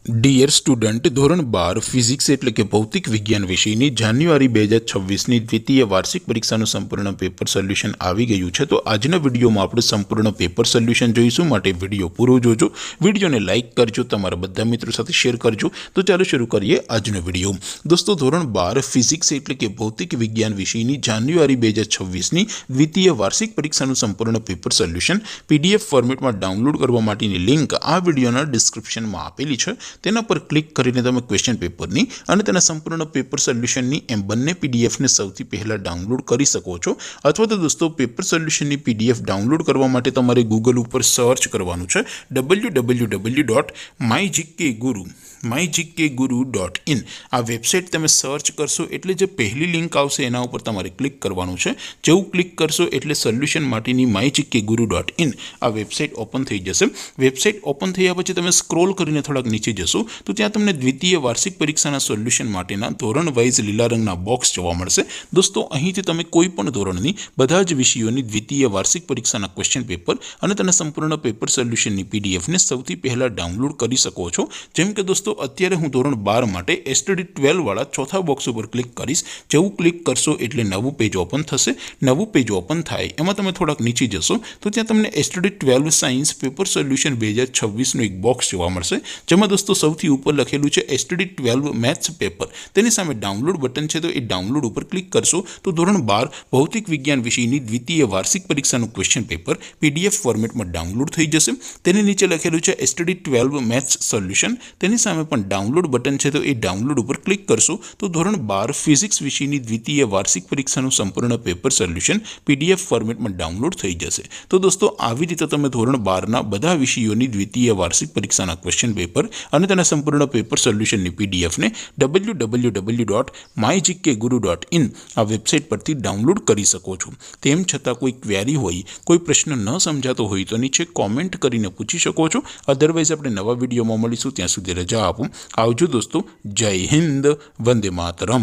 Dear student, ધોરણ 12 physics એટલે કે ભૌતિક વિજ્ઞાન વિષયની જાન્યુઆરી 2026ની દ્વિતીય વાર્ષિક પરીક્ષાનું સંપૂર્ણ પેપર સોલ્યુશન આવી ગયું છે। તો આજના વિડીયોમાં આપણે સંપૂર્ણ પેપર સોલ્યુશન જોઈશું, માટે વિડીયો પૂરો જોજો। વિડીયોને લાઇક કરજો, તમારા બધા મિત્રો સાથે શેર કરજો। તો ચાલો શરૂ કરીએ આજનો વિડીયો। દોસ્તો, ધોરણ 12 ફિઝિક્સ એટલે કે ભૌતિક વિજ્ઞાન વિષયની જાન્યુઆરી 2026ની દ્વિતીય વાર્ષિક પરીક્ષાનું સંપૂર્ણ પેપર સોલ્યુશન PDF ફોર્મેટમાં ડાઉનલોડ કરવા માટેની લિંક આ વિડીયોના ડિસ્ક્રિપ્શનમાં આપેલી છે। તેના પર ક્લિક કરીને તમે ક્વેશ્ચન પેપરની અને તેના સંપૂર્ણ પેપર સોલ્યુશનની એમ બંને પીડીએફને સૌથી પહેલાં ડાઉનલોડ કરી શકો છો। અથવા તો દોસ્તો, પેપર સોલ્યુશનની PDF ડાઉનલોડ કરવા માટે તમારે ગૂગલ ઉપર સર્ચ કરવાનું છે www.mygkguru.in। આ વેબસાઇટ તમે સર્ચ કરશો એટલે જે પહેલી લિંક આવશે એના ઉપર તમારે ક્લિક કરવાનું છે। જેવું ક્લિક કરશો એટલે સોલ્યુશન માટેની mygkguru.in આ વેબસાઇટ ઓપન થઈ જશે। વેબસાઇટ ઓપન થયા પછી તમે સ્ક્રોલ કરીને થોડાક નીચે જશો તો ત્યાં તમને દ્વિતીય વાર્ષિક પરીક્ષાના સોલ્યુશન માટેના ધોરણ વાઇઝ લીલા રંગના બોક્સ જોવા મળશે। દોસ્તો, અહીંથી તમે કોઈ પણ ધોરણની બધા જ વિષયોની દ્વિતીય વાર્ષિક પરીક્ષાના ક્વેશ્ચન પેપર અને તેના સંપૂર્ણ પેપર સોલ્યુશનની પીડીએફને સૌથી પહેલાં ડાઉનલોડ કરી શકો છો। જેમ કે દોસ્તો, અત્યારે હું ધોરણ 12 માટે STD 12 વાળા ચોથા બોક્સ ઉપર ક્લિક કરીશ। જેવું ક્લિક કરશો એટલે નવું પેજ ઓપન થશે। નવું પેજ ઓપન થાય એમાં તમે થોડાક નીચે જશો તો ત્યાં તમને STD 12 સાયન્સ પેપર સોલ્યુશન 2026નું એક બોક્સ જોવા મળશે, જેમાં દોસ્તો સૌથી ઉપર લખેલું છે STD 12 મેથ્સ પેપર। તેની સામે ડાઉનલોડ બટન છે, તો એ ડાઉનલોડ ઉપર ક્લિક કરશો તો ધોરણ 12 ભૌતિક વિજ્ઞાન વિષયની દ્વિતીય વાર્ષિક પરીક્ષાનું ક્વેશ્ચન પેપર PDF ફોર્મેટમાં ડાઉનલોડ થઈ જશે। તેની નીચે લખેલું છે STD 12 મેથ્સ સોલ્યુશન। તેની સામે પણ ડાઉનલોડ બટન છે, તો એ ડાઉનલોડ ઉપર ક્લિક કરશો તો ધોરણ 12 ફિઝિક્સ વિષયની દ્વિતીય વાર્ષિક પરીક્ષાનું સંપૂર્ણ પેપર સોલ્યુશન PDF ફોર્મેટમાં ડાઉનલોડ થઈ જશે। તો દોસ્તો, આવી રીતે તમે ધોરણ 12ના બધા વિષયોની દ્વિતીય વાર્ષિક પરીક્ષાના ક્વેશ્ચન પેપર અને તેના સંપૂર્ણ પેપર સોલ્યુશનની પીડીએફને www.mygkguru.in આ વેબસાઇટ પરથી ડાઉનલોડ કરી શકો છો। તેમ છતાં કોઈ ક્વેરી હોય, કોઈ પ્રશ્ન ન સમજાતો હોય તો નીચે કોમેન્ટ કરીને પૂછી શકો છો। અધરવાઇઝ આપણે નવા વિડીયોમાં મળીશું, ત્યાં સુધી રજા આપો। આવજો દોસ્તો, જય હિન્દ, વંદે માતરમ।